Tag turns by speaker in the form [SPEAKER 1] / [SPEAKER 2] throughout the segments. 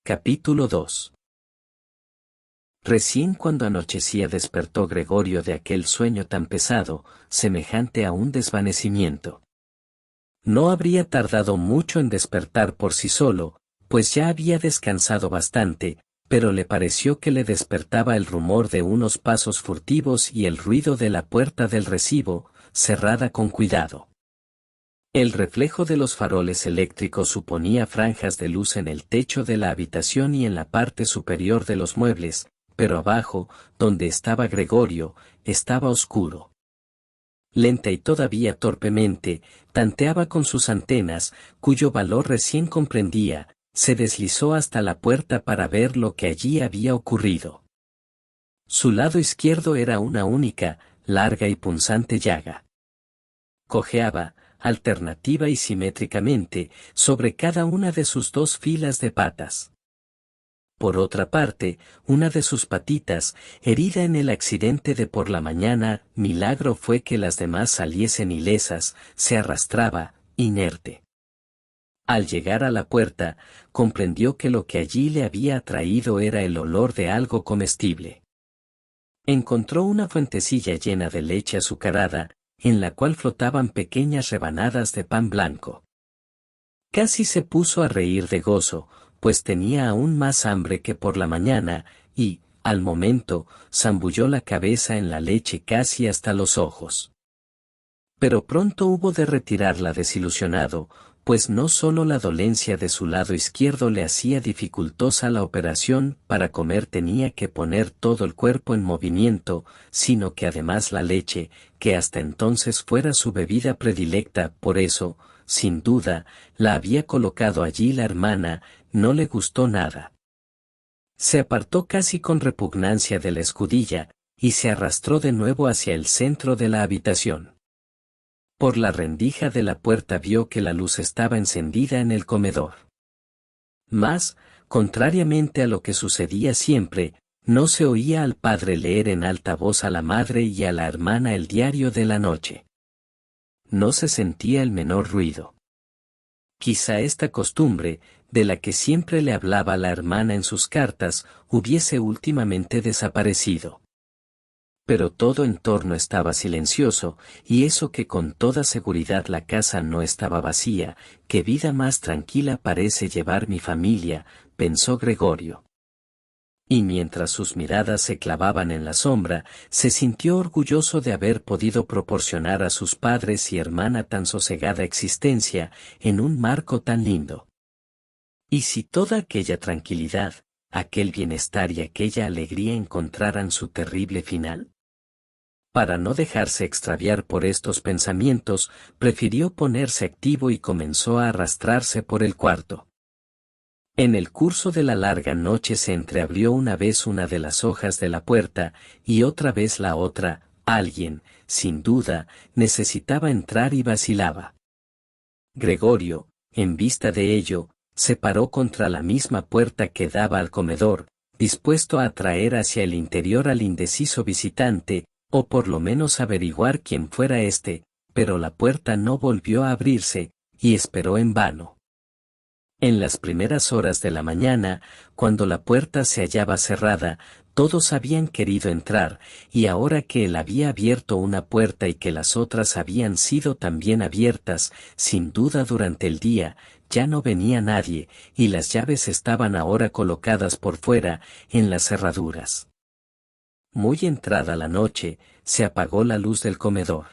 [SPEAKER 1] Capítulo 2. Recién cuando anochecía despertó Gregorio de aquel sueño tan pesado, semejante a un desvanecimiento. No habría tardado mucho en despertar por sí solo, pues ya había descansado bastante, pero le pareció que le despertaba el rumor de unos pasos furtivos y el ruido de la puerta del recibo, cerrada con cuidado. El reflejo de los faroles eléctricos suponía franjas de luz en el techo de la habitación y en la parte superior de los muebles, pero abajo, donde estaba Gregorio, estaba oscuro. Lenta y todavía torpemente, tanteaba con sus antenas, cuyo valor recién comprendía, se deslizó hasta la puerta para ver lo que allí había ocurrido. Su lado izquierdo era una única, larga y punzante llaga. Cojeaba, alternativa y simétricamente, sobre cada una de sus dos filas de patas. Por otra parte, una de sus patitas, herida en el accidente de por la mañana, milagro fue que las demás saliesen ilesas, se arrastraba, inerte. Al llegar a la puerta, comprendió que lo que allí le había atraído era el olor de algo comestible. Encontró una fuentecilla llena de leche azucarada, en la cual flotaban pequeñas rebanadas de pan blanco. Casi se puso a reír de gozo, pues tenía aún más hambre que por la mañana, y, al momento, zambulló la cabeza en la leche casi hasta los ojos. Pero pronto hubo de retirarla desilusionado, pues no solo la dolencia de su lado izquierdo le hacía dificultosa la operación, para comer tenía que poner todo el cuerpo en movimiento, sino que además la leche, que hasta entonces fuera su bebida predilecta, por eso, sin duda, la había colocado allí la hermana, no le gustó nada. Se apartó casi con repugnancia de la escudilla, y se arrastró de nuevo hacia el centro de la habitación. Por la rendija de la puerta vio que la luz estaba encendida en el comedor. Mas, contrariamente a lo que sucedía siempre, no se oía al padre leer en alta voz a la madre y a la hermana el diario de la noche. No se sentía el menor ruido. Quizá esta costumbre, de la que siempre le hablaba la hermana en sus cartas, hubiese últimamente desaparecido. Pero todo en torno estaba silencioso, y eso que con toda seguridad la casa no estaba vacía, qué vida más tranquila parece llevar mi familia, pensó Gregorio. Y mientras sus miradas se clavaban en la sombra, se sintió orgulloso de haber podido proporcionar a sus padres y hermana tan sosegada existencia, en un marco tan lindo. ¿Y si toda aquella tranquilidad, aquel bienestar y aquella alegría encontraran su terrible final? Para no dejarse extraviar por estos pensamientos, prefirió ponerse activo y comenzó a arrastrarse por el cuarto. En el curso de la larga noche se entreabrió una vez una de las hojas de la puerta, y otra vez la otra. Alguien, sin duda, necesitaba entrar y vacilaba. Gregorio, en vista de ello, se paró contra la misma puerta que daba al comedor, dispuesto a atraer hacia el interior al indeciso visitante, o por lo menos averiguar quién fuera éste, pero la puerta no volvió a abrirse, y esperó en vano. En las primeras horas de la mañana, cuando la puerta se hallaba cerrada, todos habían querido entrar, y ahora que él había abierto una puerta y que las otras habían sido también abiertas, sin duda durante el día, ya no venía nadie, y las llaves estaban ahora colocadas por fuera, en las cerraduras. Muy entrada la noche, se apagó la luz del comedor.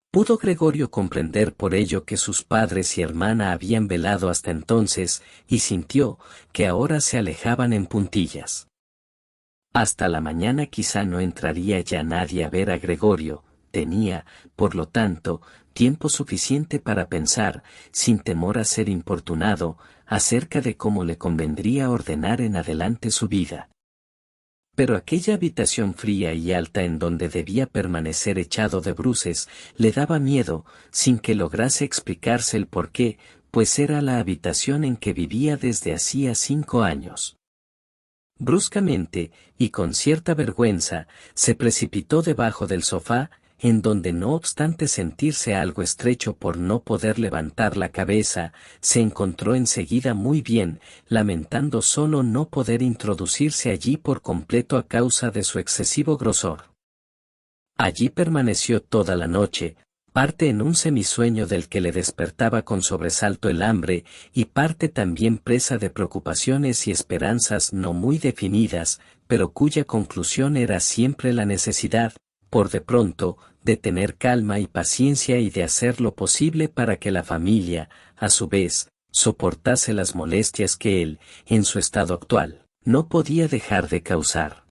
[SPEAKER 1] Pudo Gregorio comprender por ello que sus padres y hermana habían velado hasta entonces, y sintió que ahora se alejaban en puntillas. Hasta la mañana quizá no entraría ya nadie a ver a Gregorio, tenía, por lo tanto, tiempo suficiente para pensar, sin temor a ser importunado, acerca de cómo le convendría ordenar en adelante su vida. Pero aquella habitación fría y alta en donde debía permanecer echado de bruces, le daba miedo, sin que lograse explicarse el porqué, pues era la habitación en que vivía desde hacía 5 años. Bruscamente, y con cierta vergüenza, se precipitó debajo del sofá, en donde no obstante sentirse algo estrecho por no poder levantar la cabeza, se encontró enseguida muy bien, lamentando solo no poder introducirse allí por completo a causa de su excesivo grosor. Allí permaneció toda la noche, parte en un semisueño del que le despertaba con sobresalto el hambre, y parte también presa de preocupaciones y esperanzas no muy definidas, pero cuya conclusión era siempre la necesidad, por de pronto, de tener calma y paciencia y de hacer lo posible para que la familia, a su vez, soportase las molestias que él, en su estado actual, no podía dejar de causar.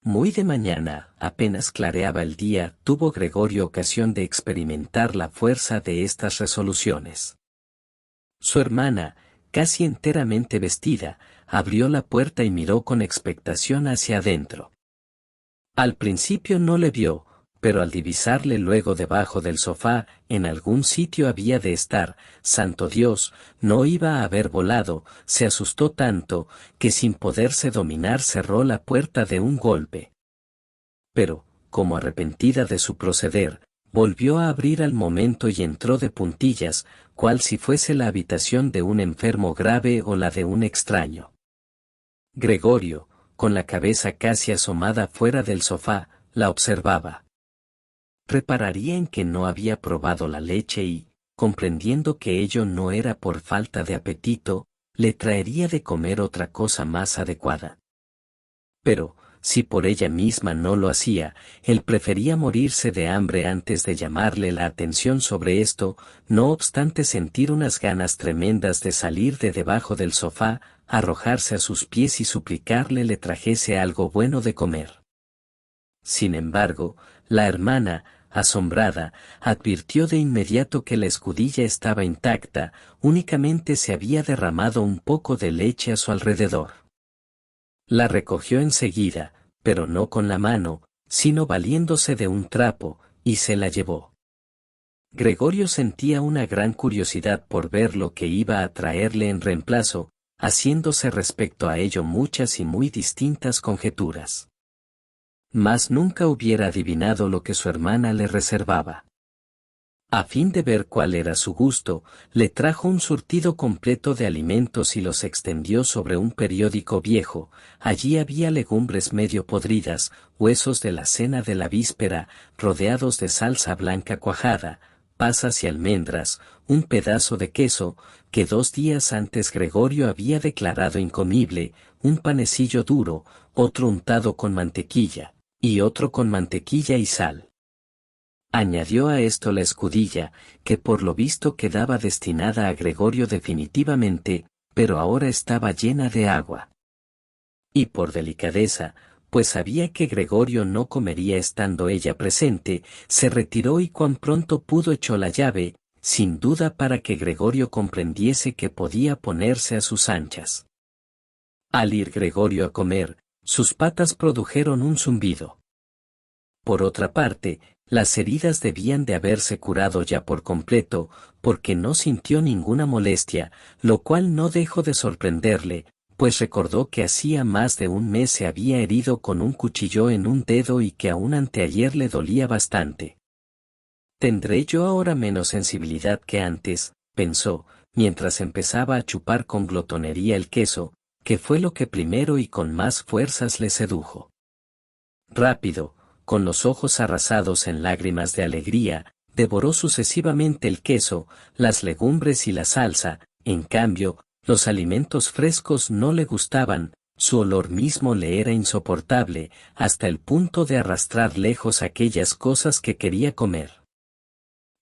[SPEAKER 1] Muy de mañana, apenas clareaba el día, tuvo Gregorio ocasión de experimentar la fuerza de estas resoluciones. Su hermana, casi enteramente vestida, abrió la puerta y miró con expectación hacia adentro. Al principio no le vio, pero al divisarle luego debajo del sofá, en algún sitio había de estar, santo Dios, no iba a haber volado, se asustó tanto, que sin poderse dominar cerró la puerta de un golpe. Pero, como arrepentida de su proceder, volvió a abrir al momento y entró de puntillas, cual si fuese la habitación de un enfermo grave o la de un extraño. Gregorio, con la cabeza casi asomada fuera del sofá, la observaba. Repararía en que no había probado la leche y, comprendiendo que ello no era por falta de apetito, le traería de comer otra cosa más adecuada. Pero, si por ella misma no lo hacía, él prefería morirse de hambre antes de llamarle la atención sobre esto, no obstante sentir unas ganas tremendas de salir de debajo del sofá, arrojarse a sus pies y suplicarle le trajese algo bueno de comer. Sin embargo, la hermana, asombrada, advirtió de inmediato que la escudilla estaba intacta, únicamente se había derramado un poco de leche a su alrededor. La recogió enseguida, pero no con la mano, sino valiéndose de un trapo, y se la llevó. Gregorio sentía una gran curiosidad por ver lo que iba a traerle en reemplazo, haciéndose respecto a ello muchas y muy distintas conjeturas. Mas nunca hubiera adivinado lo que su hermana le reservaba. A fin de ver cuál era su gusto, le trajo un surtido completo de alimentos y los extendió sobre un periódico viejo. Allí había legumbres medio podridas, huesos de la cena de la víspera, rodeados de salsa blanca cuajada, pasas y almendras, un pedazo de queso, que 2 días antes Gregorio había declarado incomible, un panecillo duro, otro untado con mantequilla, y otro con mantequilla y sal. Añadió a esto la escudilla, que por lo visto quedaba destinada a Gregorio definitivamente, pero ahora estaba llena de agua. Y por delicadeza, pues sabía que Gregorio no comería estando ella presente, se retiró y cuan pronto pudo echó la llave, sin duda para que Gregorio comprendiese que podía ponerse a sus anchas. Al ir Gregorio a comer, sus patas produjeron un zumbido. Por otra parte, las heridas debían de haberse curado ya por completo, porque no sintió ninguna molestia, lo cual no dejó de sorprenderle, pues recordó que hacía más de un mes se había herido con un cuchillo en un dedo y que aún anteayer le dolía bastante. ¿Tendré yo ahora menos sensibilidad que antes?, pensó, mientras empezaba a chupar con glotonería el queso, que fue lo que primero y con más fuerzas le sedujo. Rápido, con los ojos arrasados en lágrimas de alegría, devoró sucesivamente el queso, las legumbres y la salsa. En cambio, los alimentos frescos no le gustaban, su olor mismo le era insoportable, hasta el punto de arrastrar lejos aquellas cosas que quería comer.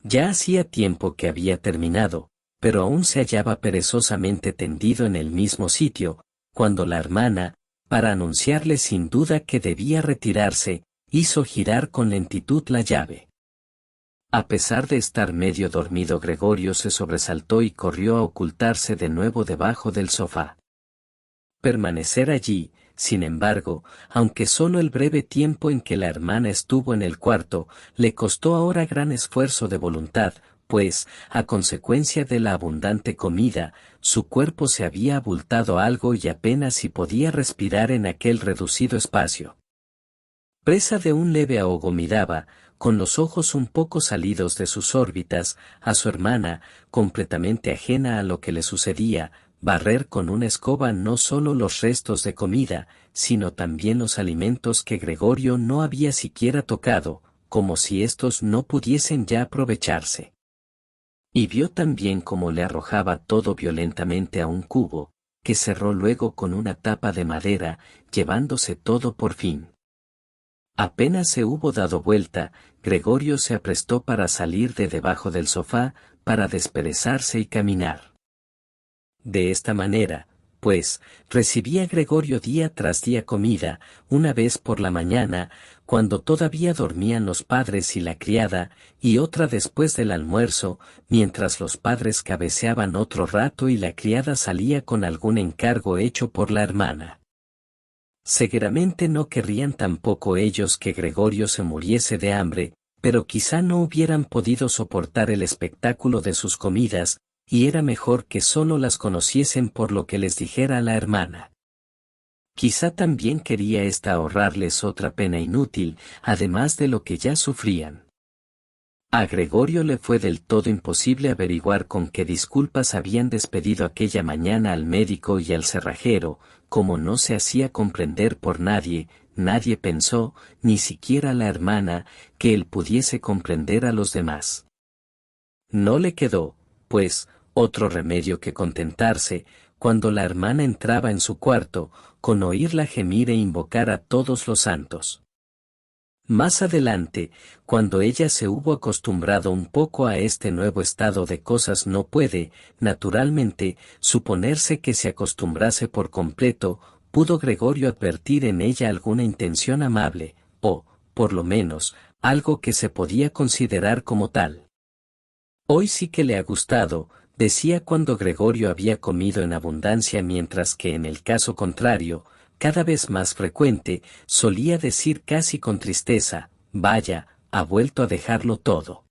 [SPEAKER 1] Ya hacía tiempo que había terminado, pero aún se hallaba perezosamente tendido en el mismo sitio, cuando la hermana, para anunciarle sin duda que debía retirarse, hizo girar con lentitud la llave. A pesar de estar medio dormido, Gregorio se sobresaltó y corrió a ocultarse de nuevo debajo del sofá. Permanecer allí, sin embargo, aunque solo el breve tiempo en que la hermana estuvo en el cuarto, le costó ahora gran esfuerzo de voluntad, pues, a consecuencia de la abundante comida, su cuerpo se había abultado algo y apenas si podía respirar en aquel reducido espacio. Presa de un leve ahogo miraba, con los ojos un poco salidos de sus órbitas, a su hermana, completamente ajena a lo que le sucedía, barrer con una escoba no solo los restos de comida, sino también los alimentos que Gregorio no había siquiera tocado, como si estos no pudiesen ya aprovecharse. Y vio también cómo le arrojaba todo violentamente a un cubo, que cerró luego con una tapa de madera, llevándose todo por fin. Apenas se hubo dado vuelta, Gregorio se aprestó para salir de debajo del sofá, para desperezarse y caminar. De esta manera, pues, recibía Gregorio día tras día comida, una vez por la mañana, cuando todavía dormían los padres y la criada, y otra después del almuerzo, mientras los padres cabeceaban otro rato y la criada salía con algún encargo hecho por la hermana. Seguramente no querrían tampoco ellos que Gregorio se muriese de hambre, pero quizá no hubieran podido soportar el espectáculo de sus comidas, y era mejor que solo las conociesen por lo que les dijera la hermana. Quizá también quería ésta ahorrarles otra pena inútil, además de lo que ya sufrían. A Gregorio le fue del todo imposible averiguar con qué disculpas habían despedido aquella mañana al médico y al cerrajero, como no se hacía comprender por nadie, nadie pensó, ni siquiera la hermana, que él pudiese comprender a los demás. No le quedó, pues, otro remedio que contentarse, cuando la hermana entraba en su cuarto, con oírla gemir e invocar a todos los santos. Más adelante, cuando ella se hubo acostumbrado un poco a este nuevo estado de cosas, no puede, naturalmente, suponerse que se acostumbrase por completo, pudo Gregorio advertir en ella alguna intención amable, o, por lo menos, algo que se podía considerar como tal. Hoy sí que le ha gustado, decía cuando Gregorio había comido en abundancia, mientras que en el caso contrario, cada vez más frecuente, solía decir casi con tristeza, vaya, ha vuelto a dejarlo todo.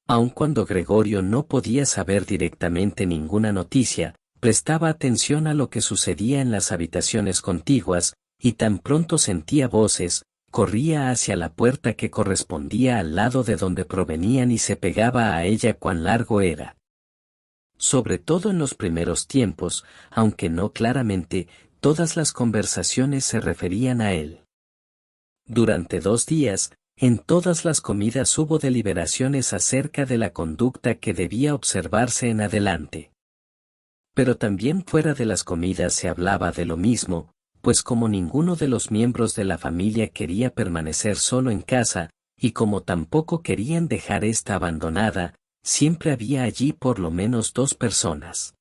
[SPEAKER 1] Aun cuando Gregorio no podía saber directamente ninguna noticia, prestaba atención a lo que sucedía en las habitaciones contiguas, y tan pronto sentía voces, corría hacia la puerta que correspondía al lado de donde provenían y se pegaba a ella cuán largo era. Sobre todo en los primeros tiempos, aunque no claramente, todas las conversaciones se referían a él. Durante 2 días, en todas las comidas hubo deliberaciones acerca de la conducta que debía observarse en adelante. Pero también fuera de las comidas se hablaba de lo mismo, pues como ninguno de los miembros de la familia quería permanecer solo en casa, y como tampoco querían dejar esta abandonada, siempre había allí por lo menos 2 personas.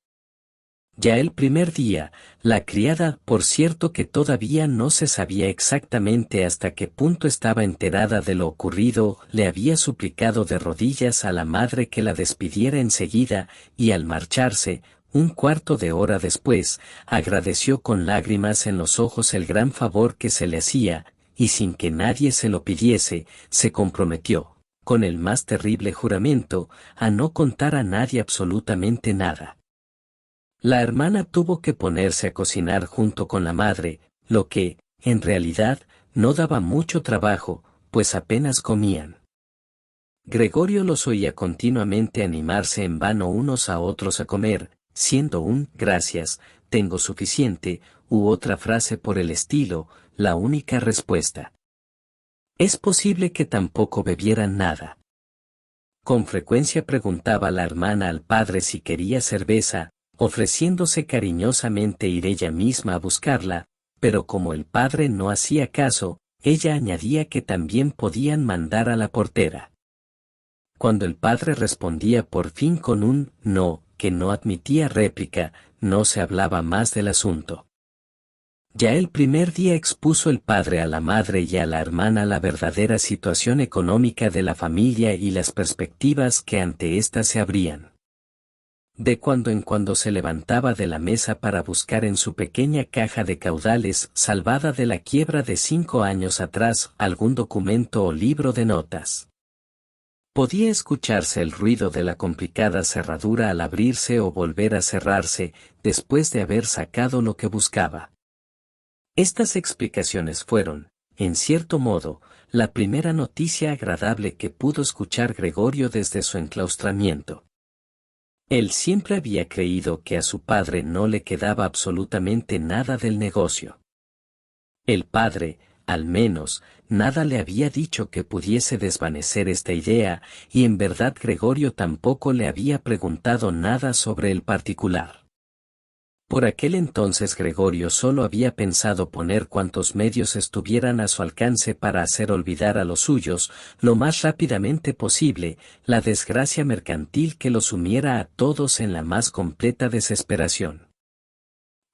[SPEAKER 1] Ya el primer día, la criada, por cierto que todavía no se sabía exactamente hasta qué punto estaba enterada de lo ocurrido, le había suplicado de rodillas a la madre que la despidiera enseguida, y al marcharse, un cuarto de hora después, agradeció con lágrimas en los ojos el gran favor que se le hacía, y sin que nadie se lo pidiese, se comprometió, con el más terrible juramento, a no contar a nadie absolutamente nada. La hermana tuvo que ponerse a cocinar junto con la madre, lo que, en realidad, no daba mucho trabajo, pues apenas comían. Gregorio los oía continuamente animarse en vano unos a otros a comer, siendo un «gracias, tengo suficiente», u otra frase por el estilo, la única respuesta. Es posible que tampoco bebieran nada. Con frecuencia preguntaba la hermana al padre si quería cerveza, ofreciéndose cariñosamente ir ella misma a buscarla, pero como el padre no hacía caso, ella añadía que también podían mandar a la portera. Cuando el padre respondía por fin con un «no», que no admitía réplica, no se hablaba más del asunto. Ya el primer día expuso el padre a la madre y a la hermana la verdadera situación económica de la familia y las perspectivas que ante ésta se abrían. De cuando en cuando se levantaba de la mesa para buscar en su pequeña caja de caudales, salvada de la quiebra de 5 años atrás, algún documento o libro de notas. Podía escucharse el ruido de la complicada cerradura al abrirse o volver a cerrarse, después de haber sacado lo que buscaba. Estas explicaciones fueron, en cierto modo, la primera noticia agradable que pudo escuchar Gregorio desde su enclaustramiento. Él siempre había creído que a su padre no le quedaba absolutamente nada del negocio. El padre, al menos, nada le había dicho que pudiese desvanecer esta idea, y en verdad Gregorio tampoco le había preguntado nada sobre el particular. Por aquel entonces Gregorio solo había pensado poner cuantos medios estuvieran a su alcance para hacer olvidar a los suyos, lo más rápidamente posible, la desgracia mercantil que los sumiera a todos en la más completa desesperación.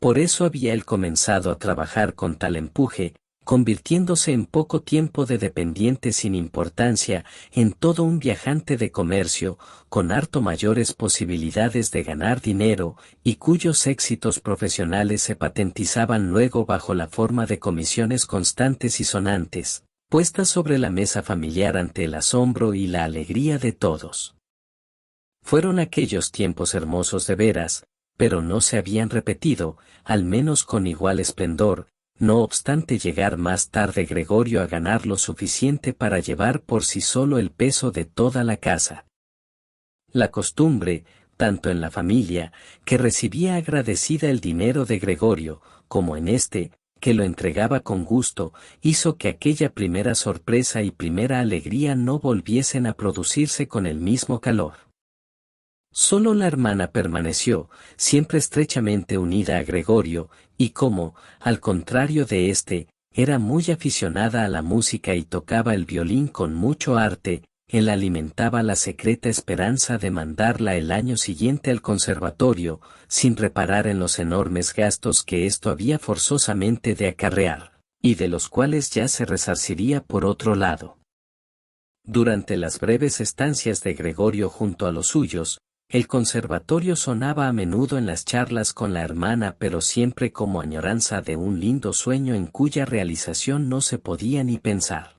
[SPEAKER 1] Por eso había él comenzado a trabajar con tal empuje, convirtiéndose en poco tiempo de dependiente sin importancia, en todo un viajante de comercio, con harto mayores posibilidades de ganar dinero, y cuyos éxitos profesionales se patentizaban luego bajo la forma de comisiones constantes y sonantes, puestas sobre la mesa familiar ante el asombro y la alegría de todos. Fueron aquellos tiempos hermosos de veras, pero no se habían repetido, al menos con igual esplendor, no obstante llegar más tarde Gregorio a ganar lo suficiente para llevar por sí solo el peso de toda la casa. La costumbre, tanto en la familia, que recibía agradecida el dinero de Gregorio, como en este, que lo entregaba con gusto, hizo que aquella primera sorpresa y primera alegría no volviesen a producirse con el mismo calor. Solo la hermana permaneció, siempre estrechamente unida a Gregorio, y como, al contrario de éste, era muy aficionada a la música y tocaba el violín con mucho arte, él alimentaba la secreta esperanza de mandarla el año siguiente al conservatorio, sin reparar en los enormes gastos que esto había forzosamente de acarrear, y de los cuales ya se resarciría por otro lado. Durante las breves estancias de Gregorio junto a los suyos, el conservatorio sonaba a menudo en las charlas con la hermana, pero siempre como añoranza de un lindo sueño en cuya realización no se podía ni pensar.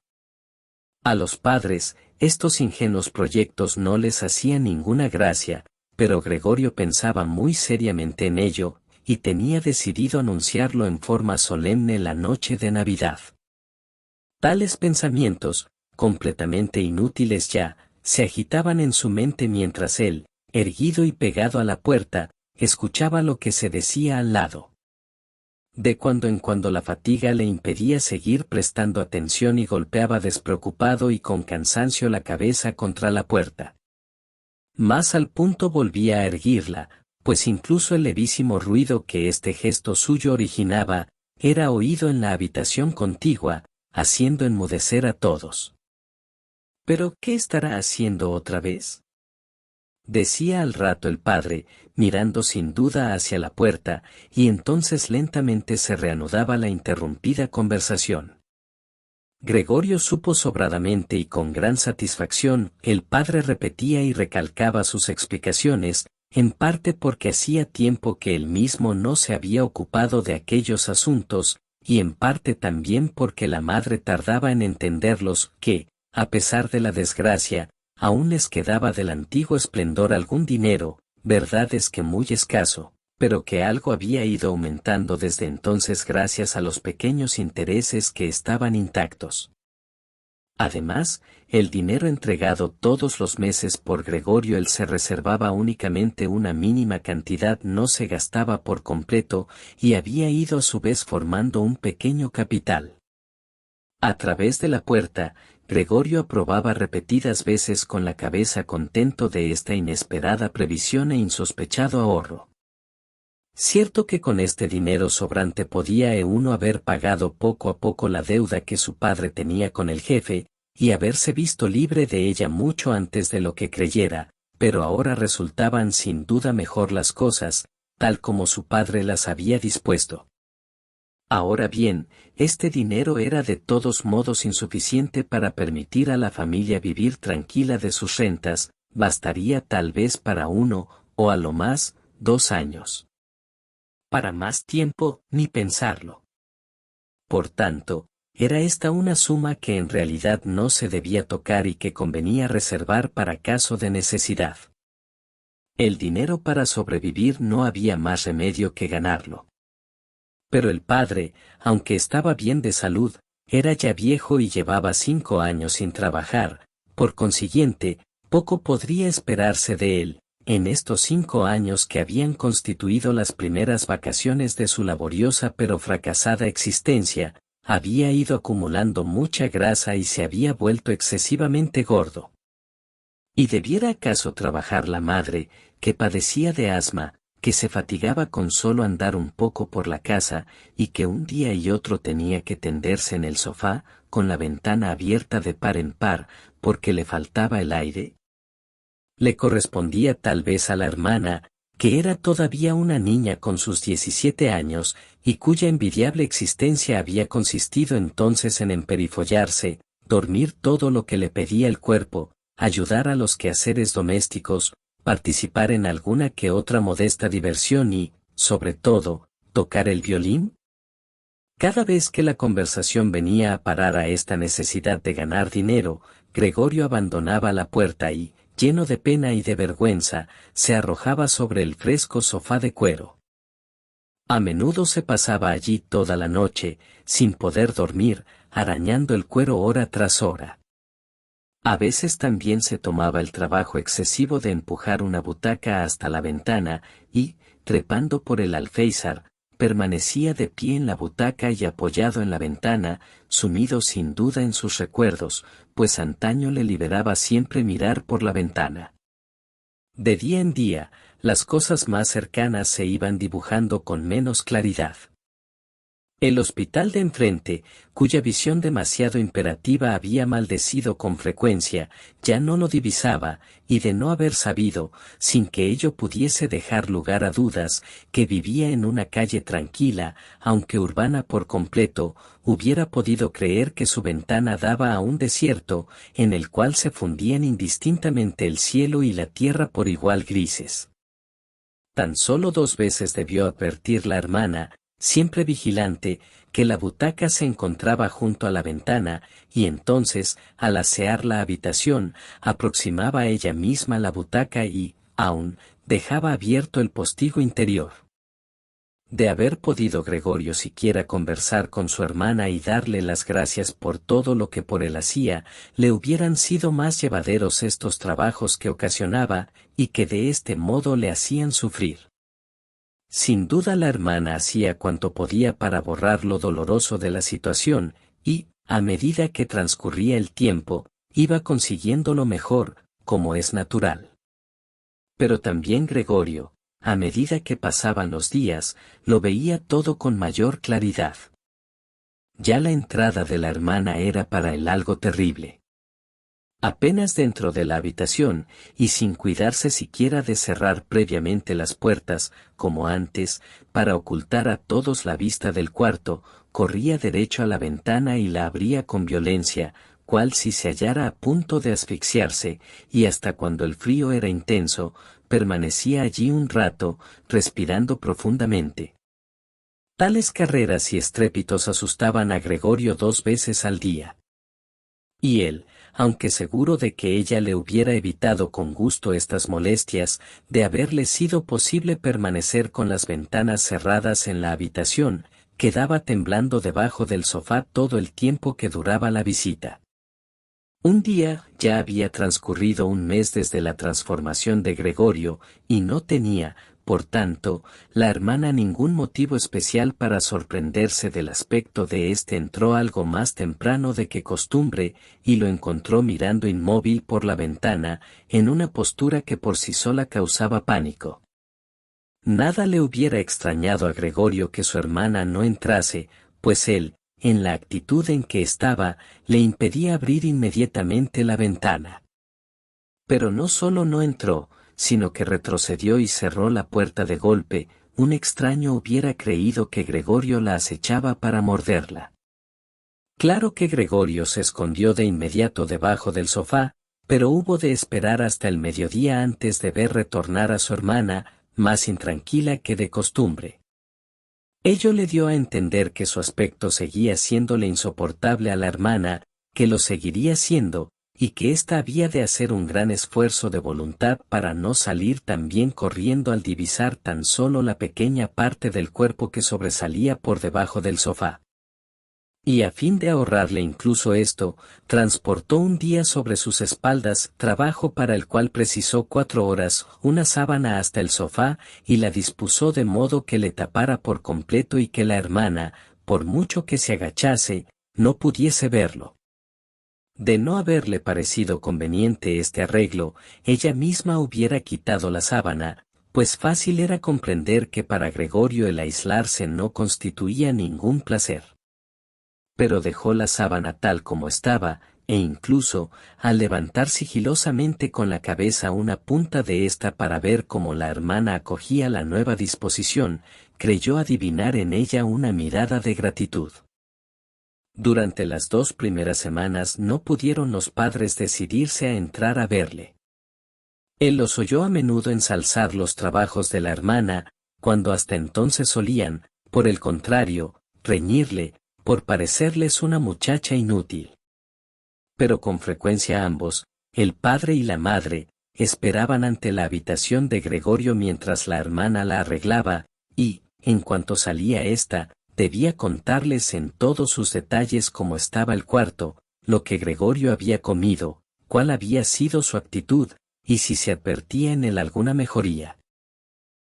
[SPEAKER 1] A los padres, estos ingenuos proyectos no les hacían ninguna gracia, pero Gregorio pensaba muy seriamente en ello, y tenía decidido anunciarlo en forma solemne la noche de Navidad. Tales pensamientos, completamente inútiles ya, se agitaban en su mente mientras él, erguido y pegado a la puerta, escuchaba lo que se decía al lado. De cuando en cuando la fatiga le impedía seguir prestando atención y golpeaba despreocupado y con cansancio la cabeza contra la puerta. Más al punto volvía a erguirla, pues incluso el levísimo ruido que este gesto suyo originaba, era oído en la habitación contigua, haciendo enmudecer a todos. ¿Pero qué estará haciendo otra vez?, decía al rato el padre, mirando sin duda hacia la puerta, y entonces lentamente se reanudaba la interrumpida conversación. Gregorio supo sobradamente y con gran satisfacción, el padre repetía y recalcaba sus explicaciones, en parte porque hacía tiempo que él mismo no se había ocupado de aquellos asuntos, y en parte también porque la madre tardaba en entenderlos, que, a pesar de la desgracia, aún les quedaba del antiguo esplendor algún dinero, verdad es que muy escaso, pero que algo había ido aumentando desde entonces gracias a los pequeños intereses que estaban intactos. Además, el dinero entregado todos los meses por Gregorio él se reservaba únicamente una mínima cantidad, no se gastaba por completo, y había ido a su vez formando un pequeño capital. A través de la puerta, Gregorio aprobaba repetidas veces con la cabeza contento de esta inesperada previsión e insospechado ahorro. Cierto que con este dinero sobrante podía uno haber pagado poco a poco la deuda que su padre tenía con el jefe, y haberse visto libre de ella mucho antes de lo que creyera, pero ahora resultaban sin duda mejor las cosas, tal como su padre las había dispuesto. Ahora bien, este dinero era de todos modos insuficiente para permitir a la familia vivir tranquila de sus rentas, bastaría tal vez para 1, o a lo más, 2 años. Para más tiempo, ni pensarlo. Por tanto, era esta una suma que en realidad no se debía tocar y que convenía reservar para caso de necesidad. El dinero para sobrevivir no había más remedio que ganarlo. Pero el padre, aunque estaba bien de salud, era ya viejo y llevaba 5 años sin trabajar, por consiguiente, poco podría esperarse de él, en estos 5 años que habían constituido las primeras vacaciones de su laboriosa pero fracasada existencia. Había ido acumulando mucha grasa y se había vuelto excesivamente gordo. ¿Y debiera acaso trabajar la madre, que padecía de asma, que se fatigaba con solo andar un poco por la casa, y que un día y otro tenía que tenderse en el sofá, con la ventana abierta de par en par, porque le faltaba el aire? Le correspondía tal vez a la hermana, que era todavía una niña con sus 17 años, y cuya envidiable existencia había consistido entonces en emperifollarse, dormir todo lo que le pedía el cuerpo, ayudar a los quehaceres domésticos, participar en alguna que otra modesta diversión y, sobre todo, tocar el violín. Cada vez que la conversación venía a parar a esta necesidad de ganar dinero, Gregorio abandonaba la puerta y, lleno de pena y de vergüenza, se arrojaba sobre el fresco sofá de cuero. A menudo se pasaba allí toda la noche, sin poder dormir, arañando el cuero hora tras hora. A veces también se tomaba el trabajo excesivo de empujar una butaca hasta la ventana y, trepando por el alféizar, permanecía de pie en la butaca y apoyado en la ventana, sumido sin duda en sus recuerdos, pues antaño le liberaba siempre mirar por la ventana. De día en día, las cosas más cercanas se iban dibujando con menos claridad. El hospital de enfrente, cuya visión demasiado imperativa había maldecido con frecuencia, ya no lo divisaba, y de no haber sabido, sin que ello pudiese dejar lugar a dudas, que vivía en una calle tranquila, aunque urbana por completo, hubiera podido creer que su ventana daba a un desierto, en el cual se fundían indistintamente el cielo y la tierra por igual grises. Tan solo 2 veces debió advertir la hermana, siempre vigilante, que la butaca se encontraba junto a la ventana, y entonces, al asear la habitación, aproximaba ella misma la butaca y, aún, dejaba abierto el postigo interior. De haber podido Gregorio siquiera conversar con su hermana y darle las gracias por todo lo que por él hacía, le hubieran sido más llevaderos estos trabajos que ocasionaba, y que de este modo le hacían sufrir. Sin duda la hermana hacía cuanto podía para borrar lo doloroso de la situación, y, a medida que transcurría el tiempo, iba consiguiendo lo mejor, como es natural. Pero también Gregorio, a medida que pasaban los días, lo veía todo con mayor claridad. Ya la entrada de la hermana era para él algo terrible. Apenas dentro de la habitación, y sin cuidarse siquiera de cerrar previamente las puertas, como antes, para ocultar a todos la vista del cuarto, corría derecho a la ventana y la abría con violencia, cual si se hallara a punto de asfixiarse, y hasta cuando el frío era intenso, permanecía allí un rato, respirando profundamente. Tales carreras y estrépitos asustaban a Gregorio 2 veces al día. Y él, aunque seguro de que ella le hubiera evitado con gusto estas molestias, de haberle sido posible permanecer con las ventanas cerradas en la habitación, quedaba temblando debajo del sofá todo el tiempo que duraba la visita. Un día ya había transcurrido un mes desde la transformación de Gregorio, y no tenía, por tanto, la hermana ningún motivo especial para sorprenderse del aspecto de éste. Entró algo más temprano de que costumbre, y lo encontró mirando inmóvil por la ventana, en una postura que por sí sola causaba pánico. Nada le hubiera extrañado a Gregorio que su hermana no entrase, pues él, en la actitud en que estaba, le impedía abrir inmediatamente la ventana. Pero no solo no entró, sino que retrocedió y cerró la puerta de golpe. Un extraño hubiera creído que Gregorio la acechaba para morderla. Claro que Gregorio se escondió de inmediato debajo del sofá, pero hubo de esperar hasta el mediodía antes de ver retornar a su hermana, más intranquila que de costumbre. Ello le dio a entender que su aspecto seguía siéndole insoportable a la hermana, que lo seguiría siendo, y que ésta había de hacer un gran esfuerzo de voluntad para no salir también corriendo al divisar tan solo la pequeña parte del cuerpo que sobresalía por debajo del sofá. Y a fin de ahorrarle incluso esto, transportó un día sobre sus espaldas, trabajo para el cual precisó 4 horas, una sábana hasta el sofá, y la dispuso de modo que le tapara por completo y que la hermana, por mucho que se agachase, no pudiese verlo. De no haberle parecido conveniente este arreglo, ella misma hubiera quitado la sábana, pues fácil era comprender que para Gregorio el aislarse no constituía ningún placer. Pero dejó la sábana tal como estaba, e incluso, al levantar sigilosamente con la cabeza una punta de ésta para ver cómo la hermana acogía la nueva disposición, creyó adivinar en ella una mirada de gratitud. Durante las 2 primeras semanas no pudieron los padres decidirse a entrar a verle. Él los oyó a menudo ensalzar los trabajos de la hermana, cuando hasta entonces solían, por el contrario, reñirle, por parecerles una muchacha inútil. Pero con frecuencia ambos, el padre y la madre, esperaban ante la habitación de Gregorio mientras la hermana la arreglaba, y, en cuanto salía ésta, debía contarles en todos sus detalles cómo estaba el cuarto, lo que Gregorio había comido, cuál había sido su actitud, y si se advertía en él alguna mejoría.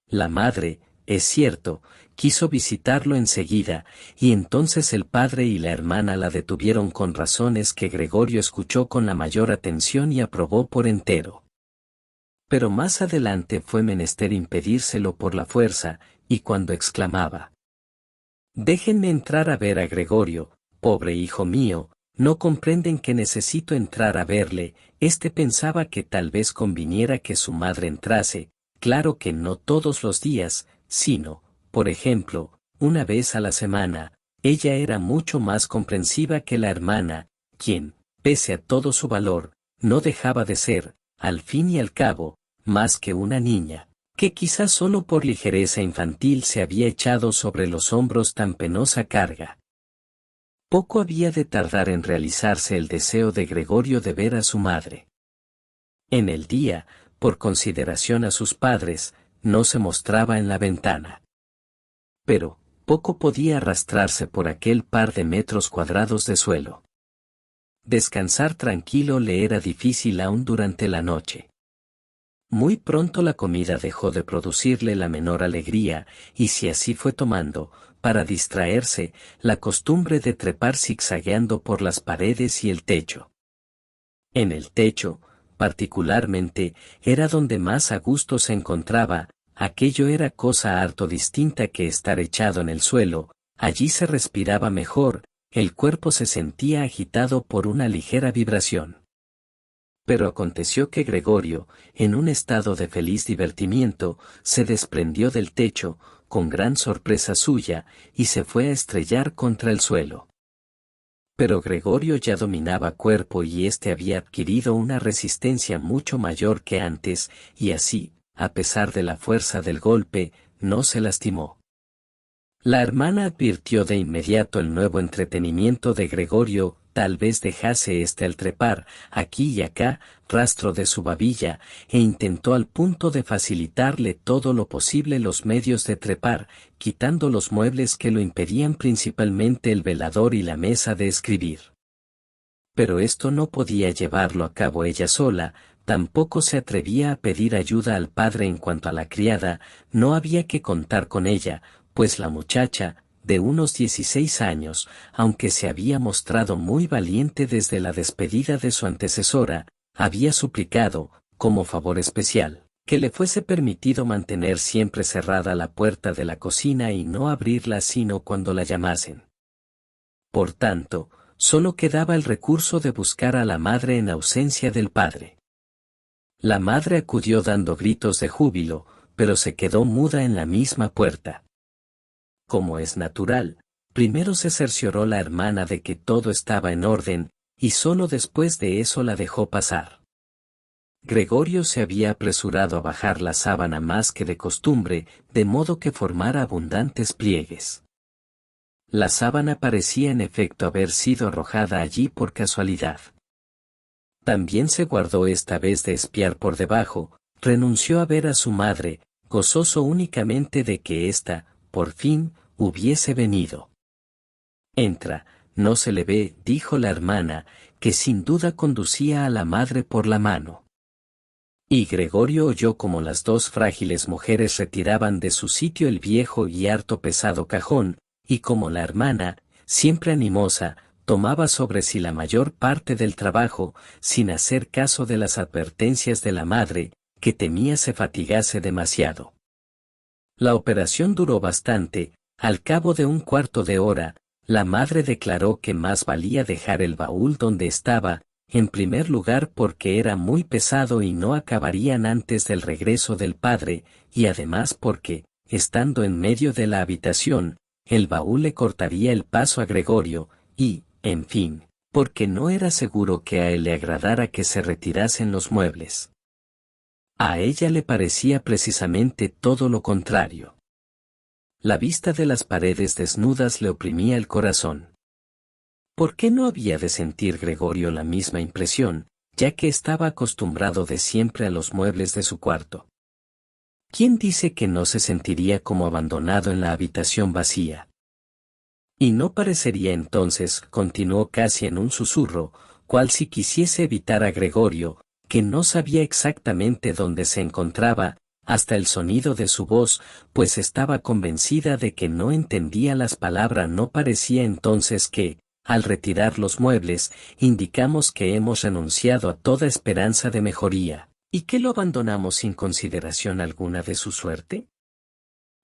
[SPEAKER 1] La madre, es cierto, quiso visitarlo enseguida, y entonces el padre y la hermana la detuvieron con razones que Gregorio escuchó con la mayor atención y aprobó por entero. Pero más adelante fue menester impedírselo por la fuerza, y cuando exclamaba: «Déjenme entrar a ver a Gregorio, pobre hijo mío, no comprenden que necesito entrar a verle», éste pensaba que tal vez conviniera que su madre entrase, claro que no todos los días, sino, por ejemplo, una vez a la semana. Ella era mucho más comprensiva que la hermana, quien, pese a todo su valor, no dejaba de ser, al fin y al cabo, más que una niña, que quizás solo por ligereza infantil se había echado sobre los hombros tan penosa carga. Poco había de tardar en realizarse el deseo de Gregorio de ver a su madre. En el día, por consideración a sus padres, no se mostraba en la ventana. Pero, poco podía arrastrarse por aquel par de metros cuadrados de suelo. Descansar tranquilo le era difícil aún durante la noche. Muy pronto la comida dejó de producirle la menor alegría, y si así fue tomando, para distraerse, la costumbre de trepar zigzagueando por las paredes y el techo. En el techo, particularmente, era donde más a gusto se encontraba. Aquello era cosa harto distinta que estar echado en el suelo, allí se respiraba mejor, el cuerpo se sentía agitado por una ligera vibración. Pero aconteció que Gregorio, en un estado de feliz divertimiento, se desprendió del techo, con gran sorpresa suya, y se fue a estrellar contra el suelo. Pero Gregorio ya dominaba cuerpo y éste había adquirido una resistencia mucho mayor que antes, y así, a pesar de la fuerza del golpe, no se lastimó. La hermana advirtió de inmediato el nuevo entretenimiento de Gregorio, tal vez dejase al trepar, aquí y acá, rastro de su babilla, e intentó al punto de facilitarle todo lo posible los medios de trepar, quitando los muebles que lo impedían, principalmente el velador y la mesa de escribir. Pero esto no podía llevarlo a cabo ella sola. Tampoco se atrevía a pedir ayuda al padre en cuanto a la criada, no había que contar con ella, pues la muchacha, de unos 16 años, aunque se había mostrado muy valiente desde la despedida de su antecesora, había suplicado, como favor especial, que le fuese permitido mantener siempre cerrada la puerta de la cocina y no abrirla sino cuando la llamasen. Por tanto, solo quedaba el recurso de buscar a la madre en ausencia del padre. La madre acudió dando gritos de júbilo, pero se quedó muda en la misma puerta. Como es natural, primero se cercioró la hermana de que todo estaba en orden, y solo después de eso la dejó pasar. Gregorio se había apresurado a bajar la sábana más que de costumbre, de modo que formara abundantes pliegues. La sábana parecía en efecto haber sido arrojada allí por casualidad. También se guardó esta vez de espiar por debajo, renunció a ver a su madre, gozoso únicamente de que ésta, por fin, hubiese venido. «Entra», no se le ve, dijo la hermana, que sin duda conducía a la madre por la mano. Y Gregorio oyó como las dos frágiles mujeres retiraban de su sitio el viejo y harto pesado cajón, y como la hermana, siempre animosa, tomaba sobre sí la mayor parte del trabajo, sin hacer caso de las advertencias de la madre, que temía se fatigase demasiado. La operación duró bastante. Al cabo de un cuarto de hora, la madre declaró que más valía dejar el baúl donde estaba, en primer lugar porque era muy pesado y no acabarían antes del regreso del padre, y además porque, estando en medio de la habitación, el baúl le cortaría el paso a Gregorio, y, en fin, porque no era seguro que a él le agradara que se retirasen los muebles. A ella le parecía precisamente todo lo contrario. La vista de las paredes desnudas le oprimía el corazón. ¿Por qué no había de sentir Gregorio la misma impresión, ya que estaba acostumbrado de siempre a los muebles de su cuarto? ¿Quién dice que no se sentiría como abandonado en la habitación vacía? Y no parecería entonces, continuó casi en un susurro, cual si quisiese evitar a Gregorio, que no sabía exactamente dónde se encontraba, hasta el sonido de su voz, pues estaba convencida de que no entendía las palabras. No parecía entonces que, al retirar los muebles, indicamos que hemos renunciado a toda esperanza de mejoría, y que lo abandonamos sin consideración alguna de su suerte?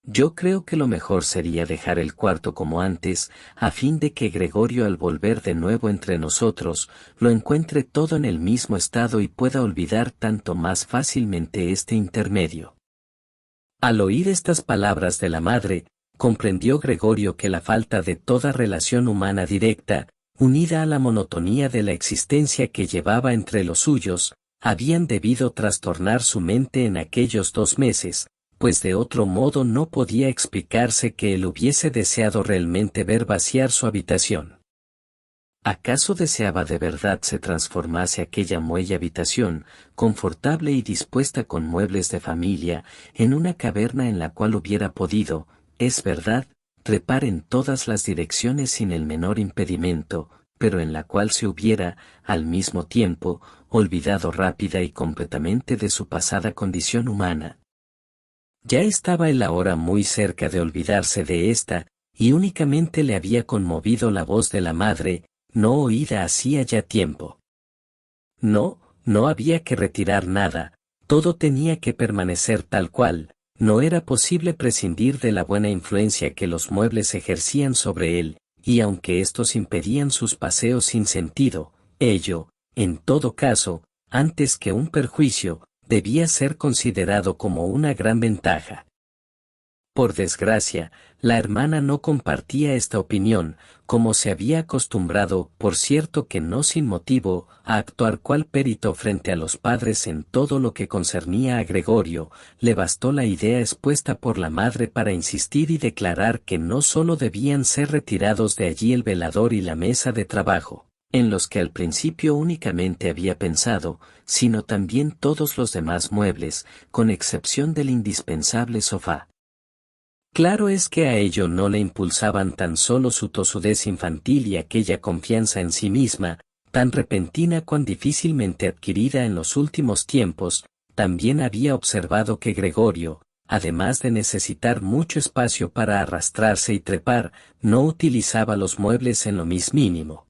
[SPEAKER 1] Yo creo que lo mejor sería dejar el cuarto como antes, a fin de que Gregorio al volver de nuevo entre nosotros, lo encuentre todo en el mismo estado y pueda olvidar tanto más fácilmente este intermedio. Al oír estas palabras de la madre, comprendió Gregorio que la falta de toda relación humana directa, unida a la monotonía de la existencia que llevaba entre los suyos, habían debido trastornar su mente en aquellos 2 meses, pues de otro modo no podía explicarse que él hubiese deseado realmente ver vaciar su habitación. ¿Acaso deseaba de verdad se transformase aquella muelle habitación, confortable y dispuesta con muebles de familia, en una caverna en la cual hubiera podido, es verdad, trepar en todas las direcciones sin el menor impedimento, pero en la cual se hubiera, al mismo tiempo, olvidado rápida y completamente de su pasada condición humana? Ya estaba él ahora muy cerca de olvidarse de esta, y únicamente le había conmovido la voz de la madre, no oída hacía ya tiempo. No, no había que retirar nada, todo tenía que permanecer tal cual, no era posible prescindir de la buena influencia que los muebles ejercían sobre él, y aunque estos impedían sus paseos sin sentido, ello, en todo caso, antes que un perjuicio, debía ser considerado como una gran ventaja. Por desgracia, la hermana no compartía esta opinión, como se había acostumbrado, por cierto que no sin motivo, a actuar cual perito frente a los padres en todo lo que concernía a Gregorio. Le bastó la idea expuesta por la madre para insistir y declarar que no sólo debían ser retirados de allí el velador y la mesa de trabajo, en los que al principio únicamente había pensado, sino también todos los demás muebles, con excepción del indispensable sofá. Claro es que a ello no le impulsaban tan solo su tosudez infantil y aquella confianza en sí misma, tan repentina cuan difícilmente adquirida en los últimos tiempos. También había observado que Gregorio, además de necesitar mucho espacio para arrastrarse y trepar, no utilizaba los muebles en lo más mínimo.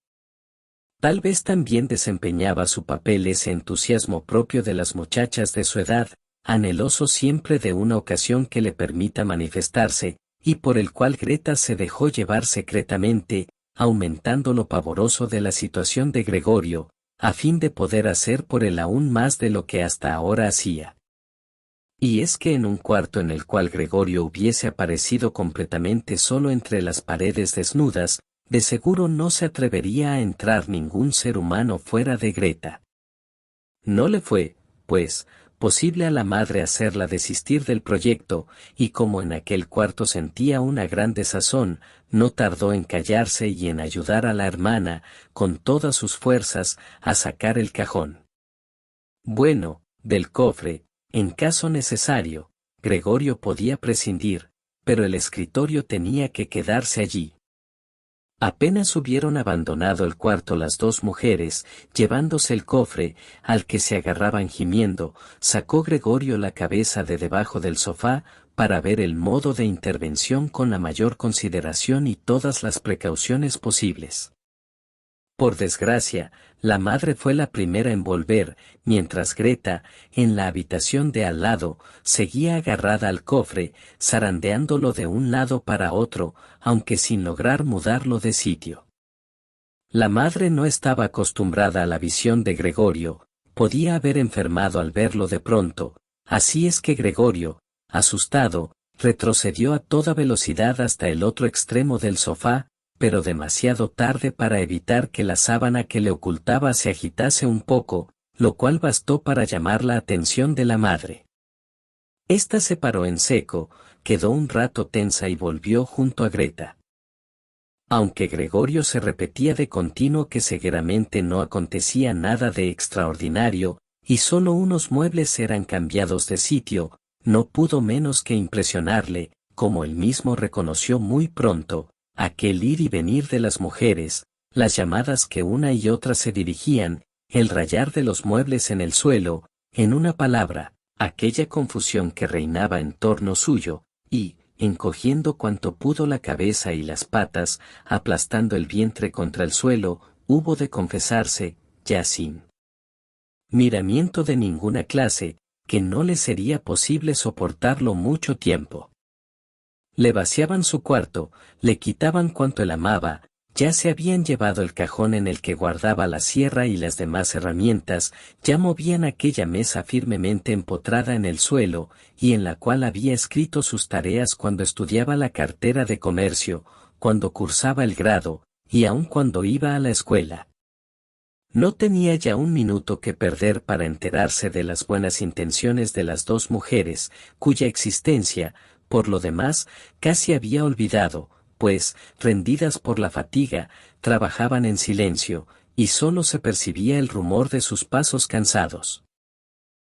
[SPEAKER 1] Tal vez también desempeñaba su papel ese entusiasmo propio de las muchachas de su edad, anheloso siempre de una ocasión que le permita manifestarse, y por el cual Greta se dejó llevar secretamente, aumentando lo pavoroso de la situación de Gregorio, a fin de poder hacer por él aún más de lo que hasta ahora hacía. Y es que en un cuarto en el cual Gregorio hubiese aparecido completamente solo entre las paredes desnudas, de seguro no se atrevería a entrar ningún ser humano fuera de Greta. No le fue, pues, posible a la madre hacerla desistir del proyecto, y como en aquel cuarto sentía una gran desazón, no tardó en callarse y en ayudar a la hermana, con todas sus fuerzas, a sacar el cajón. Bueno, del cofre, en caso necesario, Gregorio podía prescindir, pero el escritorio tenía que quedarse allí. Apenas hubieron abandonado el cuarto las dos mujeres, llevándose el cofre, al que se agarraban gimiendo, sacó Gregorio la cabeza de debajo del sofá, para ver el modo de intervención con la mayor consideración y todas las precauciones posibles. Por desgracia, la madre fue la primera en volver, mientras Greta, en la habitación de al lado, seguía agarrada al cofre, zarandeándolo de un lado para otro, aunque sin lograr mudarlo de sitio. La madre no estaba acostumbrada a la visión de Gregorio, podía haber enfermado al verlo de pronto, así es que Gregorio, asustado, retrocedió a toda velocidad hasta el otro extremo del sofá, pero demasiado tarde para evitar que la sábana que le ocultaba se agitase un poco, lo cual bastó para llamar la atención de la madre. Esta se paró en seco, quedó un rato tensa y volvió junto a Greta. Aunque Gregorio se repetía de continuo que seguramente no acontecía nada de extraordinario, y solo unos muebles eran cambiados de sitio, no pudo menos que impresionarle, como él mismo reconoció muy pronto, aquel ir y venir de las mujeres, las llamadas que una y otra se dirigían, el rayar de los muebles en el suelo, en una palabra, aquella confusión que reinaba en torno suyo, y, encogiendo cuanto pudo la cabeza y las patas, aplastando el vientre contra el suelo, hubo de confesarse, ya sin miramiento de ninguna clase, que no le sería posible soportarlo mucho tiempo. Le vaciaban su cuarto, le quitaban cuanto él amaba, ya se habían llevado el cajón en el que guardaba la sierra y las demás herramientas, ya movían aquella mesa firmemente empotrada en el suelo, y en la cual había escrito sus tareas cuando estudiaba la cartera de comercio, cuando cursaba el grado, y aun cuando iba a la escuela. No tenía ya un minuto que perder para enterarse de las buenas intenciones de las dos mujeres, cuya existencia, por lo demás, casi había olvidado, pues, rendidas por la fatiga, trabajaban en silencio, y sólo se percibía el rumor de sus pasos cansados.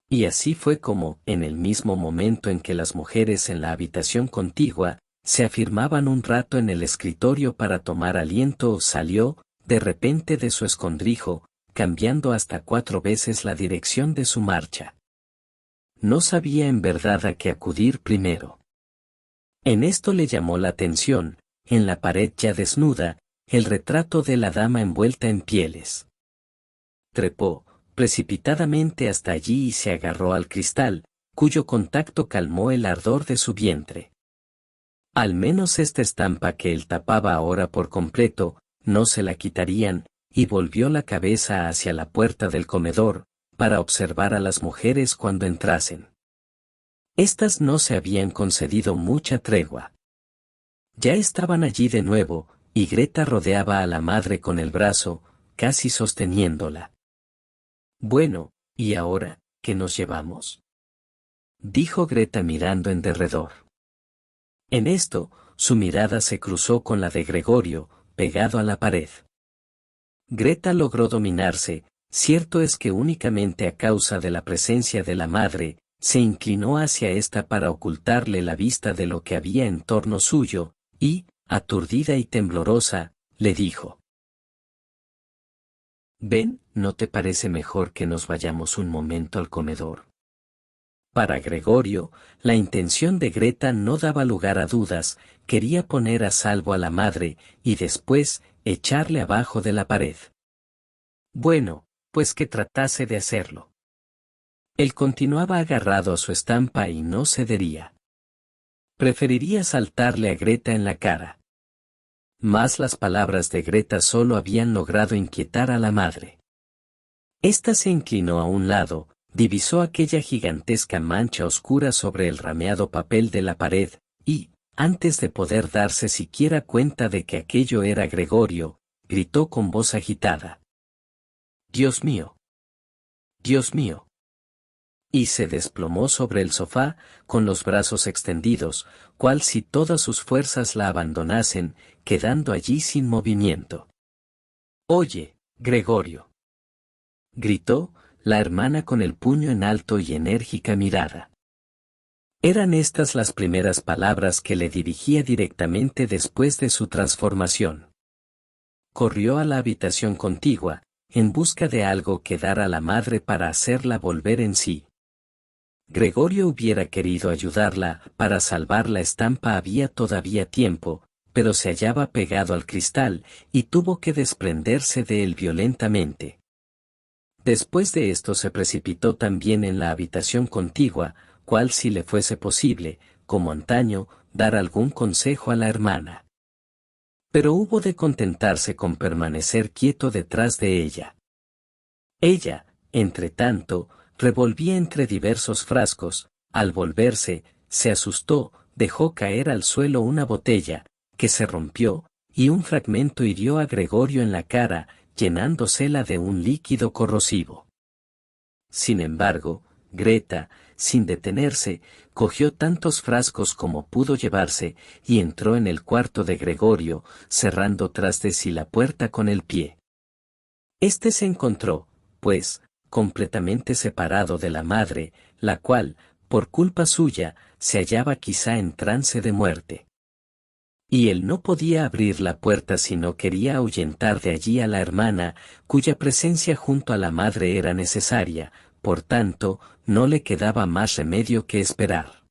[SPEAKER 1] Y así fue como, en el mismo momento en que las mujeres en la habitación contigua, se afirmaban un rato en el escritorio para tomar aliento, salió, de repente de su escondrijo, cambiando hasta 4 veces la dirección de su marcha. No sabía en verdad a qué acudir primero. En esto le llamó la atención, en la pared ya desnuda, el retrato de la dama envuelta en pieles. Trepó, precipitadamente hasta allí y se agarró al cristal, cuyo contacto calmó el ardor de su vientre. Al menos esta estampa que él tapaba ahora por completo, no se la quitarían, y volvió la cabeza hacia la puerta del comedor, para observar a las mujeres cuando entrasen. Estas no se habían concedido mucha tregua. Ya estaban allí de nuevo, y Greta rodeaba a la madre con el brazo, casi sosteniéndola. Bueno, ¿y ahora, qué nos llevamos?, dijo Greta mirando en derredor. En esto, su mirada se cruzó con la de Gregorio, pegado a la pared. Greta logró dominarse, cierto es que únicamente a causa de la presencia de la madre, se inclinó hacia ésta para ocultarle la vista de lo que había en torno suyo, y, aturdida y temblorosa, le dijo: «Ven, ¿no te parece mejor que nos vayamos un momento al comedor?». Para Gregorio, la intención de Greta no daba lugar a dudas, quería poner a salvo a la madre, y después, echarle abajo de la pared. Bueno, pues que tratase de hacerlo. Él continuaba agarrado a su estampa y no cedería. Preferiría saltarle a Greta en la cara. Mas las palabras de Greta solo habían logrado inquietar a la madre. Esta se inclinó a un lado, divisó aquella gigantesca mancha oscura sobre el rameado papel de la pared, y, antes de poder darse siquiera cuenta de que aquello era Gregorio, gritó con voz agitada: «¡Dios mío! ¡Dios mío!». Y se desplomó sobre el sofá, con los brazos extendidos, cual si todas sus fuerzas la abandonasen, quedando allí sin movimiento. «Oye, Gregorio», gritó la hermana con el puño en alto y enérgica mirada. Eran estas las primeras palabras que le dirigía directamente después de su transformación. corrió a la habitación contigua, en busca de algo que dar a la madre para hacerla volver en sí. Gregorio hubiera querido ayudarla, para salvar la estampa había todavía tiempo, pero se hallaba pegado al cristal, y tuvo que desprenderse de él violentamente. Después de esto se precipitó también en la habitación contigua, cual si le fuese posible, como antaño, dar algún consejo a la hermana. Pero hubo de contentarse con permanecer quieto detrás de ella. Ella, entretanto, revolvía entre diversos frascos, al volverse, se asustó, dejó caer al suelo una botella, que se rompió, y un fragmento hirió a Gregorio en la cara, llenándosela de un líquido corrosivo. Sin embargo, Greta, sin detenerse, cogió tantos frascos como pudo llevarse, y entró en el cuarto de Gregorio, cerrando tras de sí la puerta con el pie. Este se encontró, pues, completamente separado de la madre, la cual, por culpa suya, se hallaba quizá en trance de muerte. Y él no podía abrir la puerta si no quería ahuyentar de allí a la hermana, cuya presencia junto a la madre era necesaria, por tanto, no le quedaba más remedio que esperar.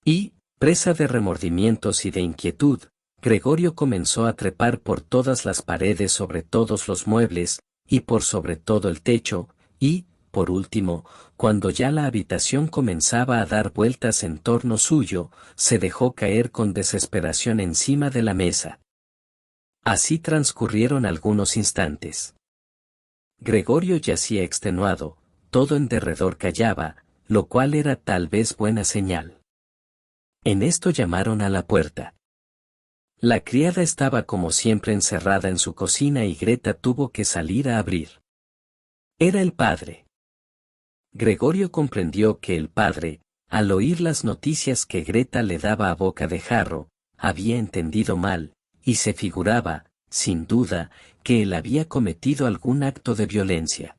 [SPEAKER 1] Y, presa de remordimientos y de inquietud, Gregorio comenzó a trepar por todas las paredes sobre todos los muebles, y por sobre todo el techo, y, por último, cuando ya la habitación comenzaba a dar vueltas en torno suyo, se dejó caer con desesperación encima de la mesa. Así transcurrieron algunos instantes. Gregorio yacía extenuado, todo en derredor callaba, lo cual era tal vez buena señal. En esto llamaron a la puerta. La criada estaba como siempre encerrada en su cocina y Greta tuvo que salir a abrir. Era el padre. Gregorio comprendió que el padre, al oír las noticias que Greta le daba a boca de jarro, había entendido mal, y se figuraba, sin duda, que él había cometido algún acto de violencia.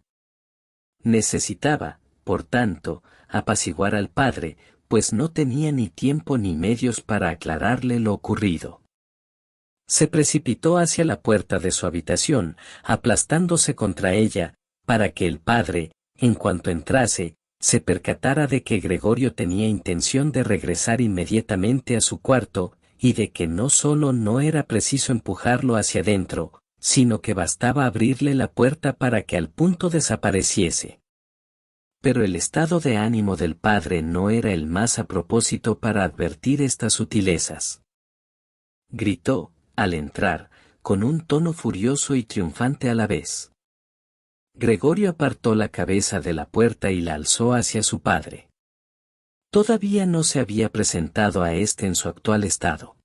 [SPEAKER 1] Necesitaba, por tanto, apaciguar al padre, pues no tenía ni tiempo ni medios para aclararle lo ocurrido. Se precipitó hacia la puerta de su habitación, aplastándose contra ella, para que el padre, en cuanto entrase, se percatara de que Gregorio tenía intención de regresar inmediatamente a su cuarto, y de que no solo no era preciso empujarlo hacia adentro, sino que bastaba abrirle la puerta para que al punto desapareciese. Pero el estado de ánimo del padre no era el más a propósito para advertir estas sutilezas. Gritó, al entrar, con un tono furioso y triunfante a la vez. Gregorio apartó la cabeza de la puerta y la alzó hacia su padre. Todavía no se había presentado a éste en su actual estado.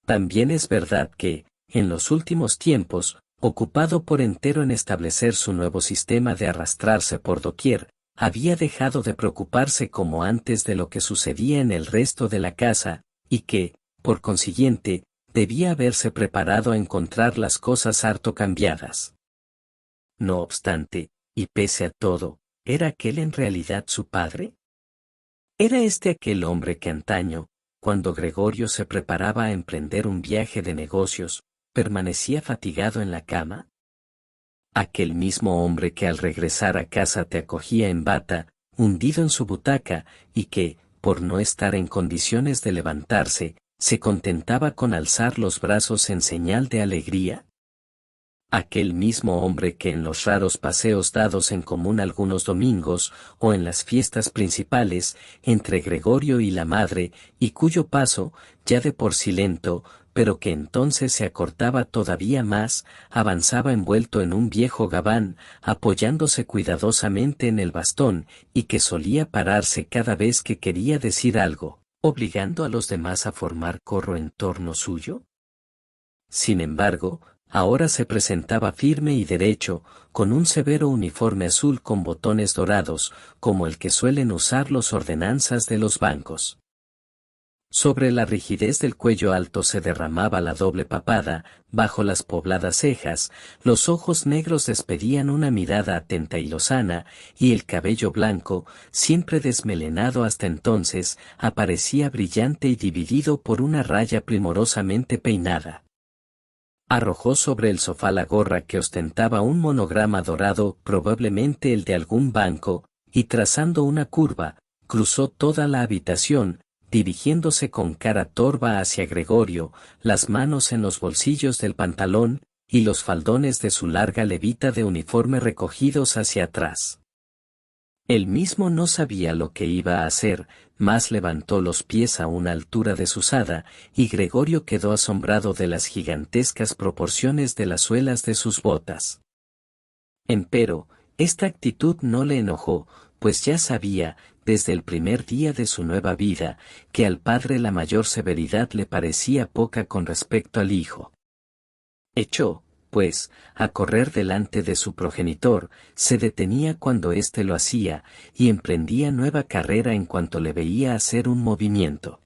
[SPEAKER 1] También es verdad que, en los últimos tiempos, ocupado por entero en establecer su nuevo sistema de arrastrarse por doquier, había dejado de preocuparse como antes de lo que sucedía en el resto de la casa, y que, por consiguiente, debía haberse preparado a encontrar las cosas harto cambiadas. No obstante, y pese a todo, ¿era aquel en realidad su padre? ¿Era este aquel hombre que antaño, cuando Gregorio se preparaba a emprender un viaje de negocios, permanecía fatigado en la cama? ¿Aquel mismo hombre que al regresar a casa te acogía en bata, hundido en su butaca, y que, por no estar en condiciones de levantarse, se contentaba con alzar los brazos en señal de alegría? Aquel mismo hombre que en los raros paseos dados en común algunos domingos, o en las fiestas principales, entre Gregorio y la madre, y cuyo paso, ya de por sí lento, pero que entonces se acortaba todavía más, avanzaba envuelto en un viejo gabán, apoyándose cuidadosamente en el bastón, y que solía pararse cada vez que quería decir algo, obligando a los demás a formar corro en torno suyo? Sin embargo, ahora se presentaba firme y derecho, con un severo uniforme azul con botones dorados, como el que suelen usar los ordenanzas de los bancos. Sobre la rigidez del cuello alto se derramaba la doble papada, bajo las pobladas cejas, los ojos negros despedían una mirada atenta y lozana, y el cabello blanco, siempre desmelenado hasta entonces, aparecía brillante y dividido por una raya primorosamente peinada. Arrojó sobre el sofá la gorra que ostentaba un monograma dorado, probablemente el de algún banco, y trazando una curva, cruzó toda la habitación, dirigiéndose con cara torva hacia Gregorio, las manos en los bolsillos del pantalón, y los faldones de su larga levita de uniforme recogidos hacia atrás. Él mismo no sabía lo que iba a hacer, mas levantó los pies a una altura desusada, y Gregorio quedó asombrado de las gigantescas proporciones de las suelas de sus botas. Empero, esta actitud no le enojó, pues ya sabía, desde el primer día de su nueva vida, que al padre la mayor severidad le parecía poca con respecto al hijo. Echó, pues, a correr delante de su progenitor, se detenía cuando éste lo hacía, y emprendía nueva carrera en cuanto le veía hacer un movimiento.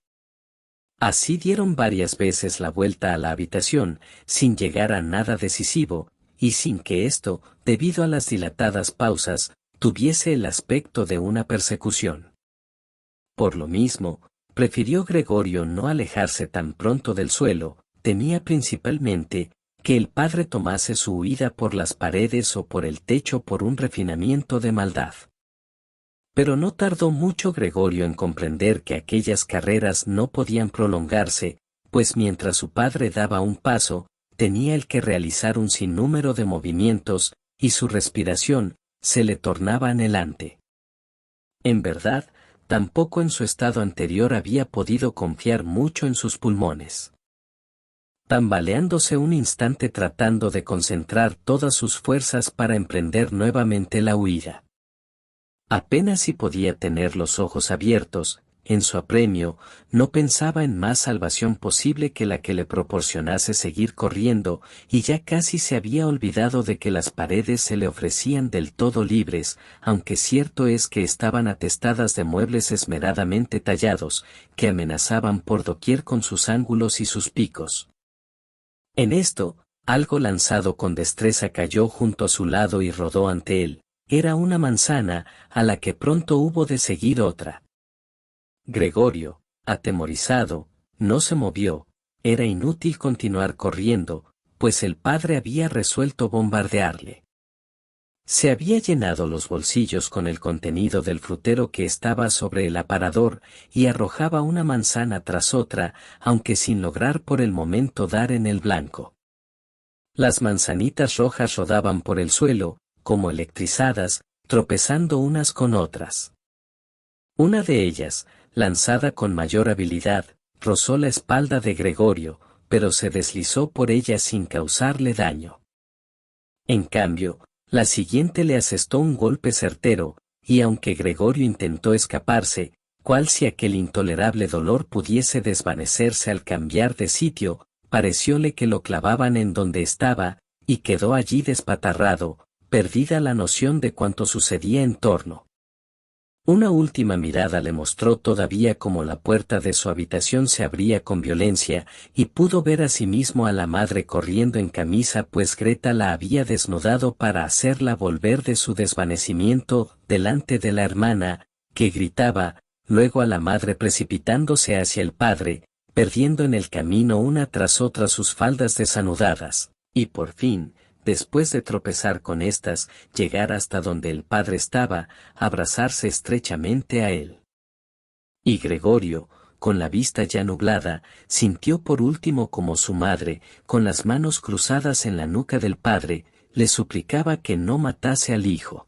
[SPEAKER 1] Así dieron varias veces la vuelta a la habitación, sin llegar a nada decisivo, y sin que esto, debido a las dilatadas pausas, tuviese el aspecto de una persecución. Por lo mismo, prefirió Gregorio no alejarse tan pronto del suelo, temía principalmente, que el padre tomase su huida por las paredes o por el techo por un refinamiento de maldad. Pero no tardó mucho Gregorio en comprender que aquellas carreras no podían prolongarse, pues mientras su padre daba un paso, tenía el que realizar un sinnúmero de movimientos, y su respiración se le tornaba anhelante. En verdad, tampoco en su estado anterior había podido confiar mucho en sus pulmones. Tambaleándose un instante tratando de concentrar todas sus fuerzas para emprender nuevamente la huida. Apenas si podía tener los ojos abiertos, en su apremio, no pensaba en más salvación posible que la que le proporcionase seguir corriendo, y ya casi se había olvidado de que las paredes se le ofrecían del todo libres, aunque cierto es que estaban atestadas de muebles esmeradamente tallados, que amenazaban por doquier con sus ángulos y sus picos. En esto, algo lanzado con destreza cayó junto a su lado y rodó ante él. Era una manzana, a la que pronto hubo de seguir otra. Gregorio, atemorizado, no se movió. Era inútil continuar corriendo, pues el padre había resuelto bombardearle. Se había llenado los bolsillos con el contenido del frutero que estaba sobre el aparador, y arrojaba una manzana tras otra, aunque sin lograr por el momento dar en el blanco. Las manzanitas rojas rodaban por el suelo, como electrizadas, tropezando unas con otras. Una de ellas, lanzada con mayor habilidad, rozó la espalda de Gregorio, pero se deslizó por ella sin causarle daño. En cambio, la siguiente le asestó un golpe certero, y aunque Gregorio intentó escaparse, cual si aquel intolerable dolor pudiese desvanecerse al cambiar de sitio, parecióle que lo clavaban en donde estaba, y quedó allí despatarrado, perdida la noción de cuanto sucedía en torno. Una última mirada le mostró todavía cómo la puerta de su habitación se abría con violencia, y pudo ver asimismo a la madre corriendo en camisa pues Greta la había desnudado para hacerla volver de su desvanecimiento, delante de la hermana, que gritaba, luego a la madre precipitándose hacia el padre, perdiendo en el camino una tras otra sus faldas desanudadas, y por fin, después de tropezar con éstas, llegar hasta donde el padre estaba, abrazarse estrechamente a él. Y Gregorio, con la vista ya nublada, sintió por último como su madre, con las manos cruzadas en la nuca del padre, le suplicaba que no matase al hijo.